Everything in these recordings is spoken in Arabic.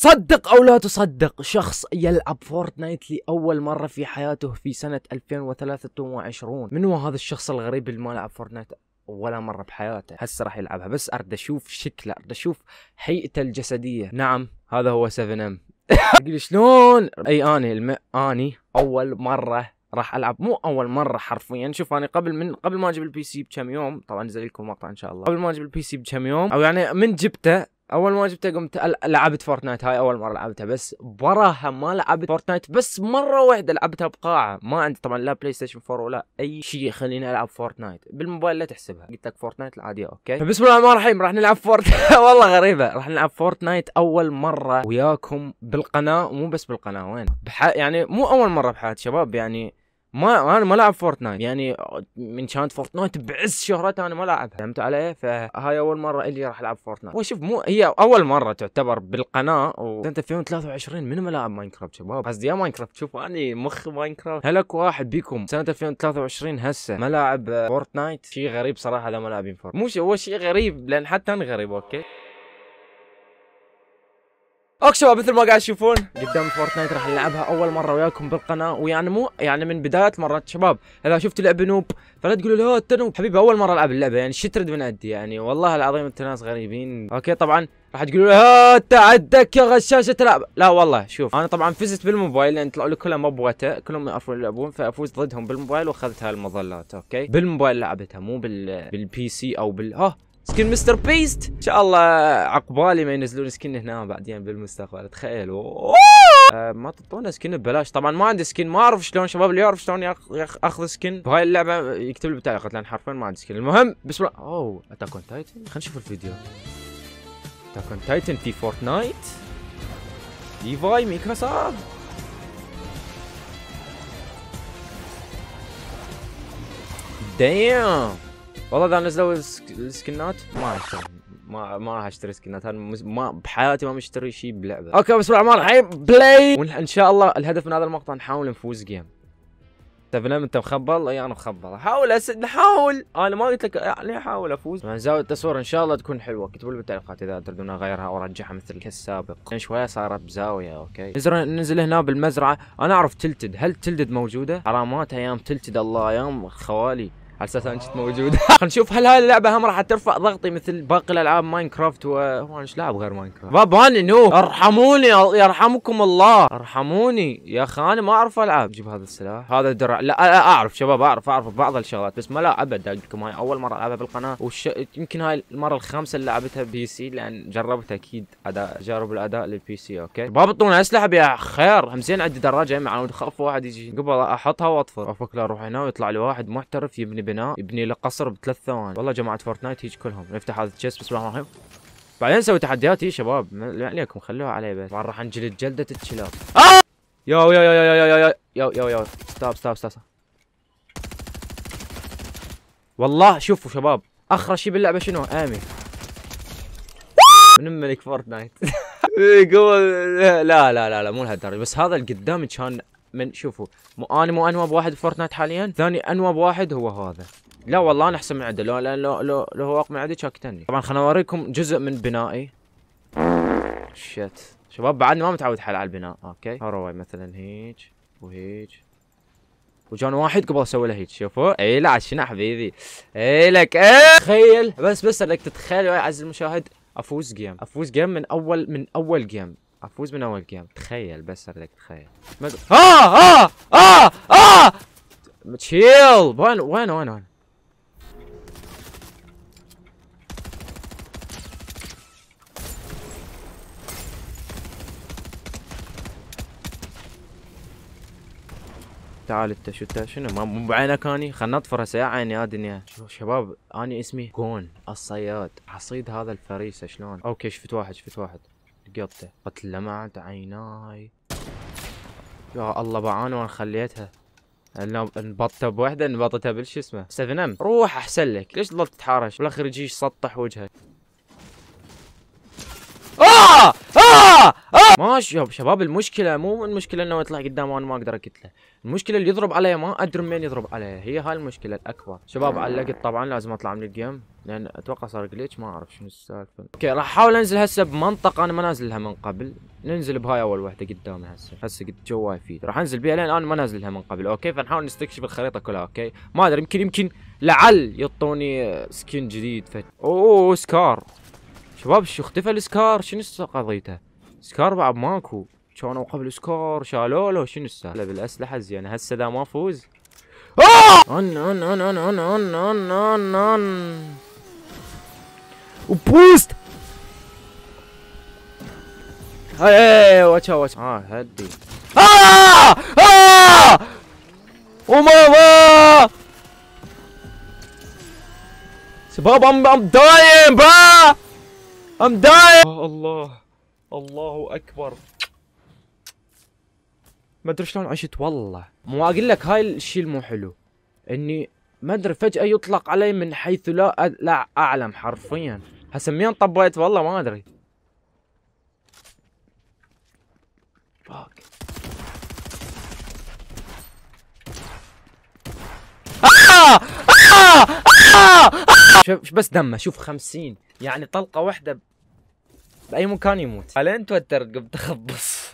صدق او لا تصدق، شخص يلعب فورتنايت لاول مره في حياته في سنه 2023. من هو هذا الشخص الغريب اللي ما لعب فورتنايت ولا مره بحياته؟ هسه راح يلعبها، بس ارد اشوف شكله، ارد اشوف هيئته الجسديه. نعم هذا هو 7M. تقول شلون؟ اي اني اول مره راح العب، مو اول مره حرفيا. شوف انا قبل ما اجيب البي سي بكم يوم، طبعا انزل لكم مقطع ان شاء الله، قبل ما اجيب البي سي بكم يوم، او يعني من جبته، اول ما جبته قمت لعبت فورتنايت. هاي اول مره لعبتها، بس براها ما لعبت فورتنايت بس مره واحده لعبتها بقاعه. ما عندي طبعا لا بلاي ستيشن 4 ولا اي شيء يخليني العب فورتنايت بالموبايل، لا تحسبها، قلت لك فورتنايت العاديه. اوكي، فبسم الله الرحمن الرحيم راح نلعب فورتنايت. والله غريبه، راح نلعب فورتنايت اول مره وياكم بالقناه، ومو بس بالقناه، وين يعني مو اول مره بحياتي شباب. يعني انا ما لعب فورتنايت، يعني من كانت فورتنايت بعز شهرتها انا ما لعبها، فهمتوا علي؟ فهاي اول مره اللي راح العب فورتنايت. وشوف مو هي اول مره تعتبر بالقناه، وسنه 2023 من ملاعب ماينكرافت شباب، قصدي يا ماينكرافت. شوفوا اني مخ ماينكرافت. هلك واحد بيكم سنه 2023 هسه ملاعب فورتنايت؟ شيء غريب صراحه اذا ما لاعبين فورتنايت. مو هو شيء غريب، لان حتى انا غريب. اوكي شباب، مثل ما قاعد تشوفون قدام فورتنايت راح نلعبها اول مره وياكم بالقناه. ويعني مو يعني من بدايه مرات شباب، اذا شفتوا لعبه نوب فلا تقولوا لا انت نوب حبيبي، اول مره العب اللعبه، يعني شو تريد من عندي؟ يعني والله العظيم انتم ناس غريبين. اوكي طبعا راح تقولوا ها انت عندك يا غشاشه تلعب. لا والله شوف، انا طبعا فزت بالموبايل لان طلعوا لي كلهم ابوته، كلهم يعرفون يلعبون، فافوز ضدهم بالموبايل واخذت هاي المظلات. اوكي بالموبايل لعبتها، مو بالبي سي او سكين مستر بيست. ان شاء الله عقبالي ما ينزلون سكين هنا بعدين بالمستقبل، تخيلوا. ما تعطونا سكين ببلاش. طبعا ما عندي سكين، ما اعرف شلون شباب اللي يعرف شلون اخذ سكين بهاي اللعبه يكتب لي بالتعليقات، لان حرفيا ما عندي سكين. المهم بسم الله. اتاك اون تايتن، خلينا نشوف الفيديو. اتاك اون تايتن في فورتنايت، ليفاي ميكروسوفت. دايم والله اذا نزلوا السكنات ما اشتري، ما راح اشتري سكنات. انا ما بحياتي ما مشتري شيء بلعبه. اوكي بسم الله الرحمن الرحيم، بلاي. وان شاء الله الهدف من هذا المقطع نحاول نفوز جيم. تبنم انت مخبل؟ اي انا مخبل. نحاول. انا ما قلت لك يعني احاول افوز. من زاويه التصوير ان شاء الله تكون حلوه، اكتبوا لي بالتعليقات اذا تردون اغيرها او ارجعها مثل السابق. شويه صارت بزاويه. اوكي ننزل هنا بالمزرعه. انا اعرف تلتد، هل تلتد موجوده؟ حرامات ايام تلتد، الله ايام خوالي على اساس انت موجود. خلينا نشوف هل هاي اللعبه هم راح ترفع ضغطي مثل باقي الالعاب ماينكرافت. هو ايش لاعب غير ماينكرافت؟ باباني نو، ارحموني يرحمكم الله، ارحموني يا اخي، انا ما اعرف العب. جيب هذا السلاح، هذا الدرع. لا اعرف شباب، اعرف بعض الشغلات، بس ما لا ابد. اقول لكم هاي اول مره العبها بالقناه، يمكن هاي المره الخامسه اللي لعبتها بي سي، لان جربت اكيد اجرب الاداء للبي سي. اوكي باب اعطونا اسلحه يا خير. همزين عندي دراجه معنا، اخاف واحد يجي قبل احطها واطفر. افكر اروح هنا ويطلع لي واحد محترف يبني بناء، يبني له قصر ب3 ثواني. والله جماعه فورتنايت هيك كلهم. نفتح هذا التشيست بسم الله الرحمن الرحيم، بعدين نسوي تحديات. يا شباب ما عليكم خلوها علي بس. طبعا راح نجلد جلده الكلاب. يو يو يو يو يو يو يو يو يو ستوب. والله شوفوا شباب، اخرس شيء باللعبه شنو؟ امي من ملك فورتنايت. لا مو لهالدرجه، بس هذا اللي قدامي كان من شوفوا. انا مو انوب واحد بفورتنايت حاليا، ثاني انوب واحد هو هذا. لا والله انا احسن من عنده، لو هو اقوى من عندي كان قتلني. طبعا خليني اوريكم جزء من بنائي. شت شباب بعدني ما متعود حال على البناء. اوكي هروي مثلا هيك وهيك، وجان واحد قبل اسوي له هيك. شوفوا اي لا شنو حبيبي، اي لك تخيل بس انك تتخيل يا عزيزي المشاهد، افوز جيم من اول جيم، افوز من اول جيم. تخيل بس اريدك تخيل. تشيل. وين تعال انت شنو مو بعينك اني؟ خلنا نطفر هسه يا عيني يا دنيا. شباب اني اسمي جون الصياد، حصيد هذا الفريسه شلون. اوكي شفت واحد قطه قتل لمعت عيناي. يا الله بعاني وانا خليتها. انبطتها بوحده، انبطتها بالشو اسمه 7M. روح احسن لك، ليش تظل تتحارش بالاخر يجي يسطح وجهك؟ ماشي يا شباب، المشكله مو المشكله انه يطلع قدام وانا ما اقدر اقتله، المشكله اللي يضرب علي ما ادري من يضرب علي، هي هاي المشكله الاكبر. شباب علقت طبعا، لازم اطلع من الجيم لان اتوقع صار جليتش، ما اعرف شنو السالفه. اوكي راح احاول انزل هسه بمنطقه انا ما نازلها من قبل، ننزل بهاي اول وحده قدامي هسه قد جواي فيد، راح انزل بيها لان انا ما نازلها من قبل. اوكي فنحاول نستكشف الخريطه كلها. اوكي ما ادري، يمكن لعل يعطوني سكين جديد اوه سكار. شباب شو اختفى السكار؟ شنو قضيته؟ سكار بعد ماكو، كانوا قبل سكار شالوا له، شنو السالفه بالاسلحه زينه؟ هسه اذا ما فوز ان وبوست. هاي واتش هدي وماما شباب ام دايم با، ام دايم. الله اكبر، ما ادري شلون عشت والله. مو اقول لك هاي الشيء المو حلو، اني ما ادري فجأة يطلق علي من حيث لا اعلم حرفيا. هسه منين طبيت والله ما ادري. فاك شوف بس دمه، شوف 50 يعني طلقة واحدة بأي مكان يموت. علين توترت قمت اخبص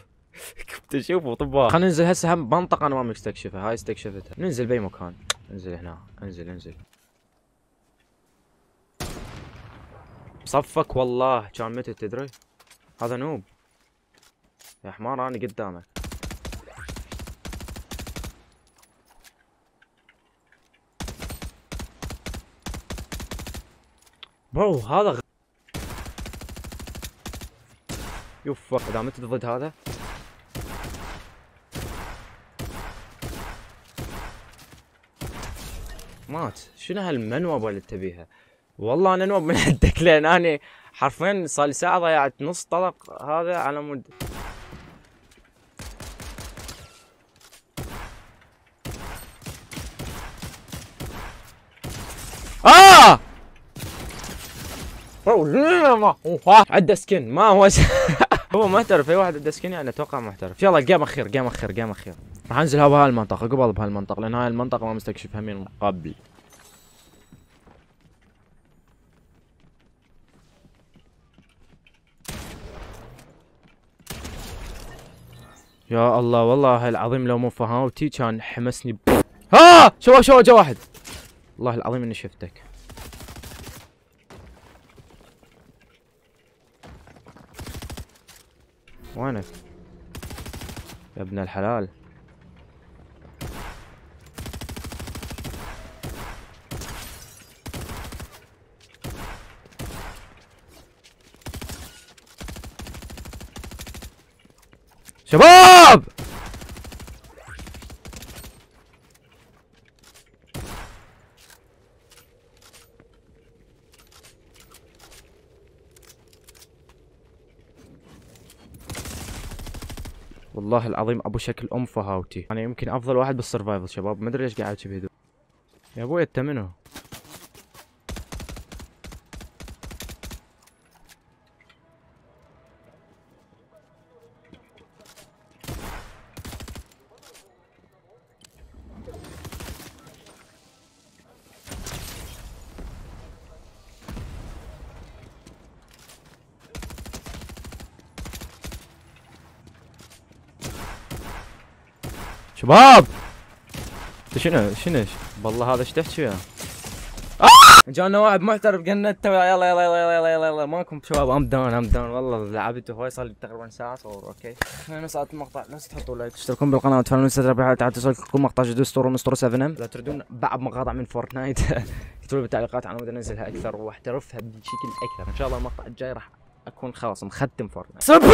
كنت اشوفه طباخ. خلينا ننزل هسه هم منطقة انا ما مستكشفها، هاي استكشفتها. ننزل باي مكان، انزل هنا، انزل صفك والله. كان متى تدري؟ هذا نوب يا حمار، انا قدامك. برو هذا يوفا، اذا مت ضد هذا مات. شنو هالمنوبه اللي تبيها؟ والله انا نوب من عندك، لان انا حرفيا صار لي ساعه ضيعت نص طلق هذا على مود. عنده سكن ما هو هو محترف. اي واحد عنده سكن يعني اتوقع محترف. يلا جيم اخير راح انزل بهاي المنطقه، قبل بهاي المنطقه لان هاي المنطقه ما مستكشفها من قبل. يا الله والله العظيم لو مو فهاوتي كان حمسني شباب جا واحد، والله العظيم اني شفتك. وينك يا ابن الحلال؟ شباب والله العظيم ابو شكل ام فهاوتي، انا يمكن افضل واحد بالسرفايفل شباب، ما ادري ليش قاعد بهدوء. يا ابوي انت منو؟ شباب شنو والله هذا ايش تحكي وياه؟ جانا واحد محترف قنته، يلا ماكم شباب. ام داون والله لعبته هواي، صار لي تقريبا ساعه صور. اوكي خلينا نساعد المقطع، لا تحطوا لايك، تشتركون بالقناه وتفعلون التنبيهات تعال توصلكم مقطع جديد اسطوره من اسطوره 7 ام. اذا تريدون بعض مقاطع من فورتنايت اكتبوا بالتعليقات، انا ودي انزلها اكثر واحترفها بشكل اكثر. ان شاء الله المقطع الجاي راح اكون خلاص مختم فورتنايت.